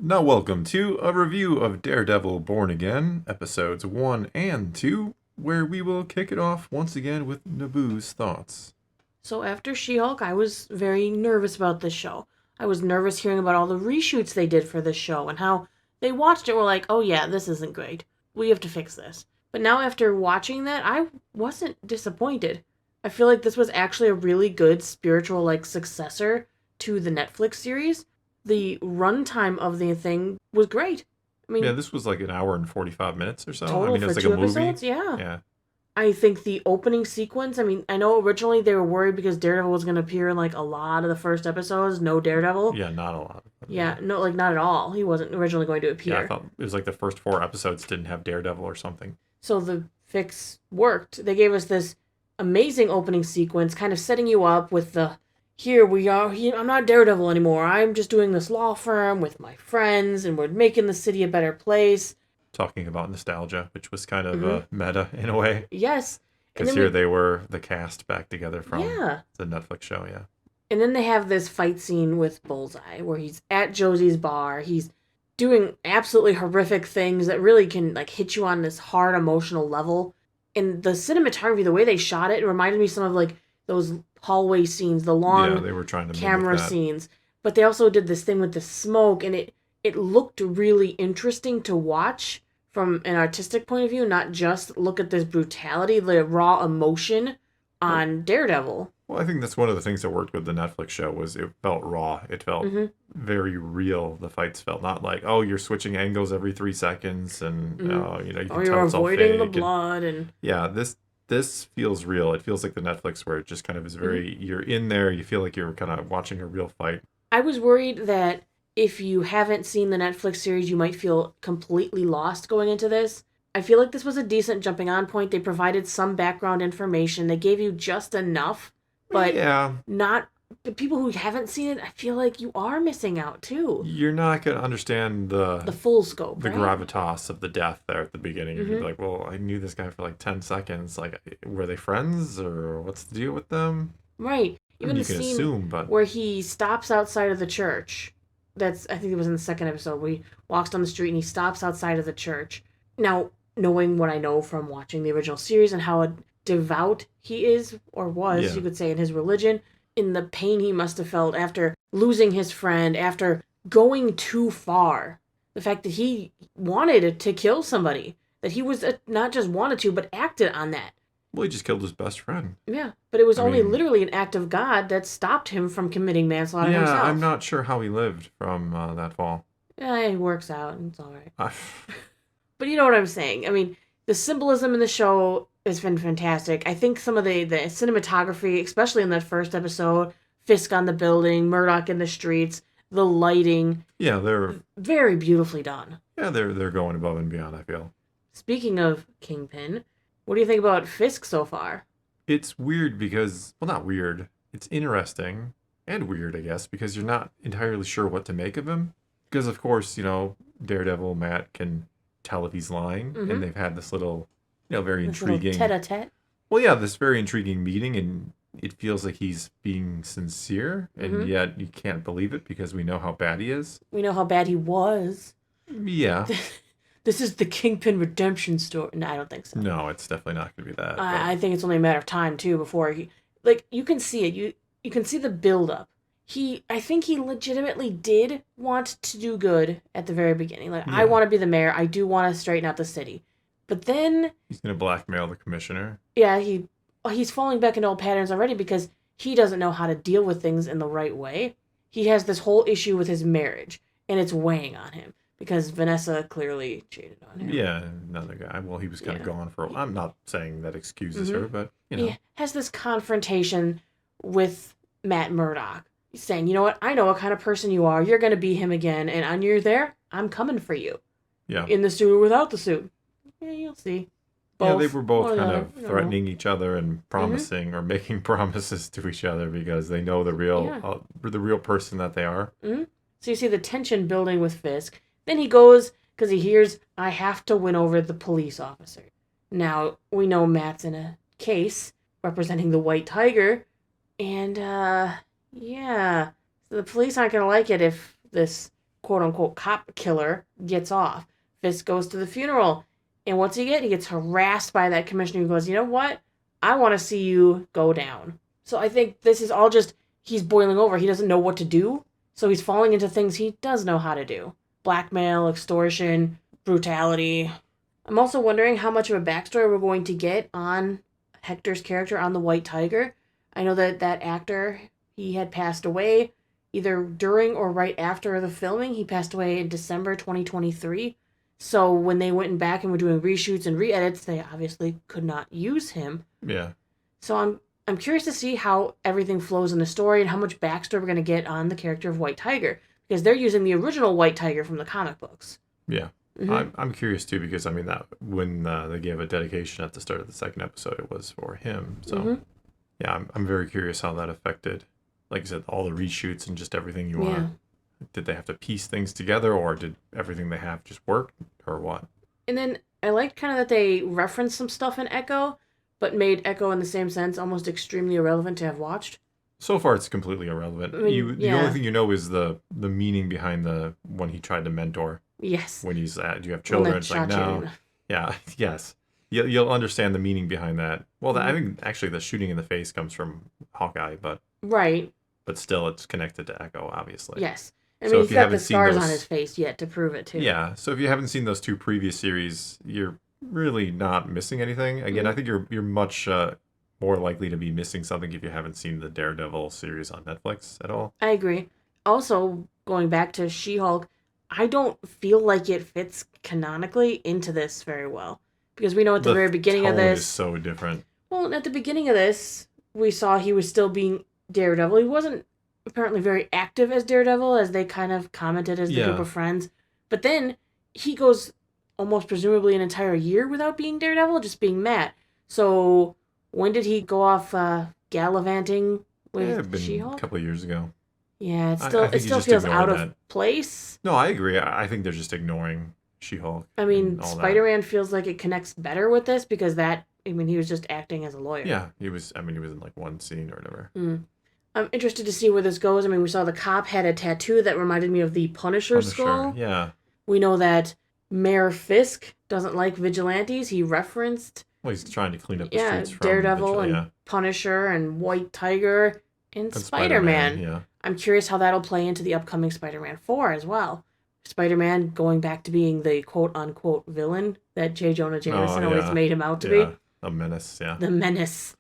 Now, welcome to a review of Daredevil Born Again, episodes 1 and 2, where we will kick it off once again with Naboo's thoughts. So after She-Hulk, I was very nervous about this show. I was nervous hearing about all the reshoots they did for this show and how they watched it and were like, oh yeah, this isn't great. We have to fix this. But now after watching that, I wasn't disappointed. I feel like this was actually a really good spiritual successor to the Netflix series. The runtime of the thing was great. I Yeah, mean, this was like an hour and 45 minutes or so. total It for was like a two movie. episodes, yeah. Yeah. I think the opening sequence, I know originally they were worried because Daredevil was going to appear in a lot of the first episodes. No Daredevil. Yeah, not a lot. Yeah, no, not at all. He wasn't originally going to Yeah, I appear. thought it was like the first 4 episodes didn't have Daredevil or something. So the fix worked. They gave us this amazing opening sequence, kind of setting you up with here we are. I'm not Daredevil anymore. I'm just doing this law firm with my friends, and we're making the city a better place. Talking about nostalgia, which was kind of meta in a way. Yes. Because here they were the cast back together from the Netflix show, yeah. And then they have this fight scene with Bullseye where he's at Josie's bar. He's doing absolutely horrific things that really can hit you on this hard emotional level. And the cinematography, the way they shot it reminded me some of those hallway scenes, the long they were trying to camera scenes. But they also did this thing with the smoke, and it looked really interesting to watch from an artistic point of view, not just look at this brutality, the raw emotion on Daredevil. Well, I think that's one of the things that worked with the Netflix show was it felt raw. It felt very real. The fights felt not like, oh, you're switching angles every 3 seconds and, you can tell you're it's all avoiding the fake. blood. And yeah, this feels real. It feels like the Netflix where it just kind of is very, you're in there. You feel like you're kind of watching a real fight. I was worried that if you haven't seen the Netflix series, you might feel completely lost going into this. I feel like this was a decent jumping on point. They provided some background information. They gave you just enough, but not the people who haven't seen it. I feel like you are missing out too. You're not going to understand the full scope, the gravitas of the death there at the beginning. You'd be like, well, I knew this guy for 10 seconds. Were they friends or what's the deal with them? Right. Even you can assume, but where he stops outside of the church. I think it was in the second episode where he walks down the street and he stops outside of the church. Now, knowing what I know from watching the original series and how devout he is, or was, you could say, in his religion, in the pain he must have felt after losing his friend, after going too far. The fact that he wanted to kill somebody, that he was not just wanted to, but acted on that. Well, he just killed his best friend. Yeah, but it was literally an act of God that stopped him from committing manslaughter himself. Yeah, I'm not sure how he lived from that fall. Yeah, it works out, and it's all right. But you know what I'm saying. The symbolism in the show has been fantastic. I think some of the cinematography, especially in that first episode, Fisk on the building, Murdoch in the streets, the lighting. Yeah, they're very beautifully done. Yeah, they're going above and beyond, I feel. Speaking of Kingpin, what do you think about Fisk so far? It's weird because, well, not weird. It's interesting and weird, I guess, because you're not entirely sure what to make of him. Because, of course, Daredevil, Matt can tell if he's lying, and they've had this little, very intriguing tete-a-tete. Well, yeah, this very intriguing meeting, and it feels like he's being sincere, and yet you can't believe it because we know how bad he is. We know how bad he was. Yeah. This is the Kingpin redemption story. No, I don't think so. No, it's definitely not going to be that. I think it's only a matter of time, too, before he... you can see it. You can see the build-up. I think he legitimately did want to do good at the very beginning. I want to be the mayor. I do want to straighten out the city. But then... he's going to blackmail the commissioner. Yeah, he's falling back into old patterns already because he doesn't know how to deal with things in the right way. He has this whole issue with his marriage, and it's weighing on him. Because Vanessa clearly cheated on him. Yeah, another guy. Well, he was kind of gone for a while. I'm not saying that excuses her, but, He has this confrontation with Matt Murdock. He's saying, you know what? I know what kind of person you are. You're going to be him again. And on you're there, I'm coming for you. Yeah. In the suit or without the suit. Yeah, you'll see. Both. Yeah, they were both kind of threatening each other and promising or making promises to each other because they know the real person that they are. Mm-hmm. So you see the tension building with Fisk. Then he goes, because he hears, I have to win over the police officer. Now, we know Matt's in a case representing the White Tiger. And, so the police aren't going to like it if this quote-unquote cop killer gets off. Fisk goes to the funeral. And what's he get? He gets harassed by that commissioner who goes, you know what? I want to see you go down. So I think this is all just, he's boiling over. He doesn't know what to do. So he's falling into things he does know how to do. Blackmail, extortion, brutality. I'm also wondering how much of a backstory we're going to get on Hector's character on the White Tiger. I know that that actor, he had passed away either during or right after the filming. He passed away in December 2023. So when they went back and were doing reshoots and re-edits, they obviously could not use him. Yeah. So I'm curious to see how everything flows in the story and how much backstory we're going to get on the character of White Tiger, because they're using the original White Tiger from the comic books. Yeah. I'm curious too, because I mean that when they gave a dedication at the start of the second episode, it was for him. So yeah, I'm very curious how that affected, like I said, all the reshoots and just everything you want. Did they have to piece things together, or did everything they have just work, or what? And then I liked kind of that they referenced some stuff in Echo, but made Echo in the same sense almost extremely irrelevant to have watched. So far, it's completely irrelevant. The only thing you know is the meaning behind the when he tried to mentor. Yes. When he's do you have children? It's like no. Yeah. Yes. You'll understand the meaning behind that. Well, I think actually the shooting in the face comes from Hawkeye, but right. But still, it's connected to Echo, obviously. Yes. I mean, he's got the scars on his face yet to prove it, too. Yeah, so if you haven't seen those two previous series, you're really not missing anything. Again, I think you're much more likely to be missing something if you haven't seen the Daredevil series on Netflix at all. I agree. Also, going back to She-Hulk, I don't feel like it fits canonically into this very well. Because we know at the very beginning of this... is so different. Well, at the beginning of this, we saw he was still being Daredevil. He wasn't apparently very active as Daredevil, as they kind of commented as the group of friends. But then he goes almost presumably an entire year without being Daredevil, just being Matt. So when did he go off gallivanting with She-Hulk? A couple of years ago. Yeah, it still feels out of place. No, I agree. I think they're just ignoring She-Hulk. I mean, Spider-Man feels like it connects better with this because he was just acting as a lawyer. Yeah, he was in like one scene or whatever. I'm interested to see where this goes. I mean, we saw the cop had a tattoo that reminded me of the Punisher skull. Yeah. We know that Mayor Fisk doesn't like vigilantes. He referenced... Well, he's trying to clean up the streets from Daredevil and Punisher and White Tiger and Spider-Man. Yeah. I'm curious how that'll play into the upcoming Spider-Man 4 as well. Spider-Man going back to being the quote-unquote villain that J. Jonah Jameson always made him out to be. A menace, yeah. The menace.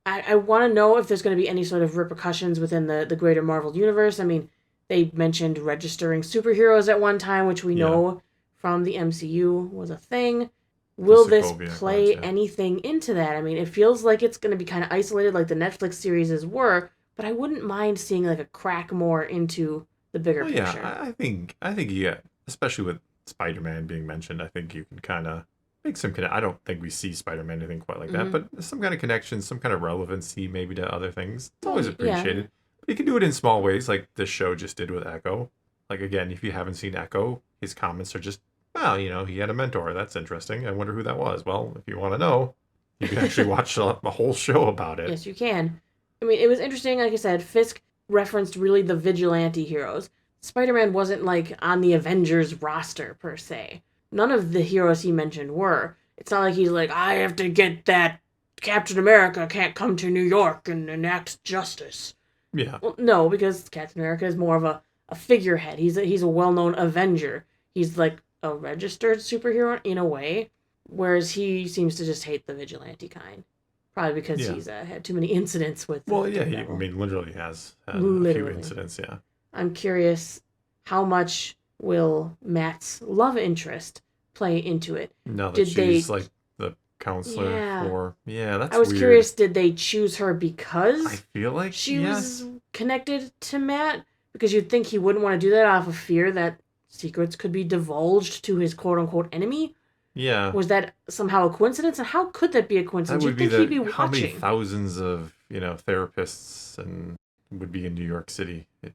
I want to know if there's going to be any sort of repercussions within the greater Marvel universe. I mean, they mentioned registering superheroes at one time, which we know from the MCU was a thing. Will this play anything into that? I mean, it feels like it's going to be kind of isolated like the Netflix series were, but I wouldn't mind seeing like a crack more into the bigger picture. Yeah, I think especially with Spider-Man being mentioned, I think you can kind of make some I don't think we see Spider-Man anything quite like that, but some kind of connection, some kind of relevancy maybe to other things. It's always appreciated. But you can do it in small ways like this show just did with Echo. Like, again, if you haven't seen Echo, his comments are just, well, he had a mentor. That's interesting. I wonder who that was. Well, if you want to know, you can actually watch a whole show about it. Yes, you can. I mean, it was interesting. Like I said, Fisk referenced really the vigilante heroes. Spider-Man wasn't like on the Avengers roster per se. None of the heroes he mentioned were. It's not like he's like, I have to get that Captain America can't come to New York and enact justice. Yeah. Well, no, because Captain America is more of a figurehead. He's a well-known Avenger. He's like a registered superhero in a way, whereas he seems to just hate the vigilante kind. Probably because he's had too many incidents with... Well, yeah, he literally has had a few incidents, yeah. I'm curious how much will Matt's love interest play into it. No, that she's like the counselor for... Yeah, that's weird. I was curious, did they choose her because... I feel like she was connected to Matt? Because you'd think he wouldn't want to do that out of fear that secrets could be divulged to his quote-unquote enemy. Yeah. Was that somehow a coincidence? And how could that be a coincidence? That would you'd think he'd be watching. How many thousands of, therapists and would be in New York City? It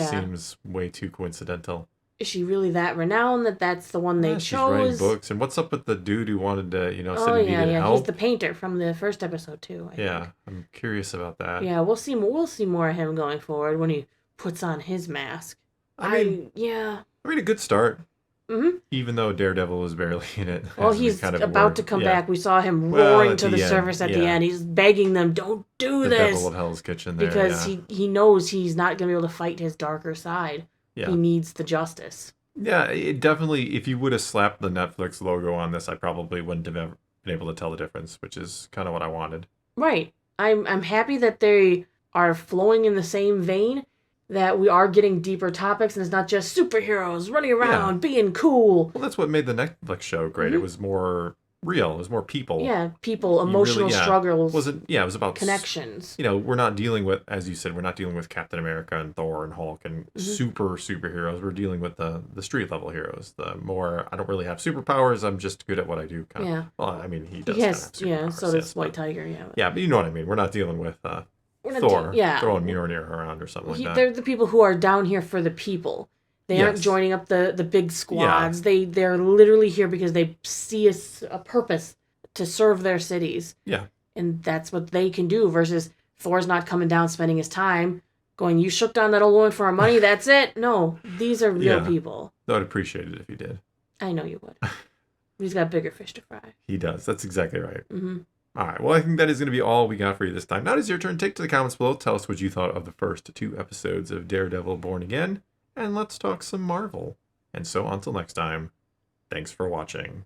seems way too coincidental. Is she really that renowned that that's the one they chose? She's writing books. And what's up with the dude who wanted to, said he needed help? He's the painter from the first episode too. I think. I'm curious about that. Yeah, we'll see more of him going forward when he puts on his mask. I I mean, a good start. Mm-hmm. Even though Daredevil was barely in it. Well, as we he's kind of about were. to come Yeah. back. We saw him Well, roaring at to the the end, surface at the yeah. end. He's begging them, "Don't do The this," devil of Hell's Kitchen there, because yeah. he knows he's not going to be able to fight his darker side. Yeah. He needs the justice. Yeah, it definitely, if you would have slapped the Netflix logo on this, I probably wouldn't have ever been able to tell the difference, which is kind of what I wanted. Right. I'm happy that they are flowing in the same vein, that we are getting deeper topics and it's not just superheroes running around being cool. Well, that's what made the Netflix show great. It was more real. It was more people. Yeah, people, emotional struggles. It was about connections. We're not dealing with, as you said, we're not dealing with Captain America and Thor and Hulk and superheroes. We're dealing with the street level heroes. The more, I don't really have superpowers. I'm just good at what I do. Kind of. Yeah. Well, I mean, he does. Yes. Kind of have superpowers, So does White Tiger. Yeah. Yeah, but you know what I mean. We're not dealing with We're not Thor yeah. throwing Mjolnir around or something like that. They're the people who are down here for the people. They aren't joining up the big squads. Yeah. They're literally here because they see a purpose to serve their cities. Yeah. And that's what they can do, versus Thor's not coming down spending his time going, "You shook down that old woman for our money, that's it." No, these are real people. I would appreciate it if he did. I know you would. He's got bigger fish to fry. He does. That's exactly right. Mm-hmm. All right. Well, I think that is going to be all we got for you this time. Now it is your turn. Take to the comments below. Tell us what you thought of the first 2 episodes of Daredevil Born Again. And let's talk some Marvel. And so until next time, thanks for watching.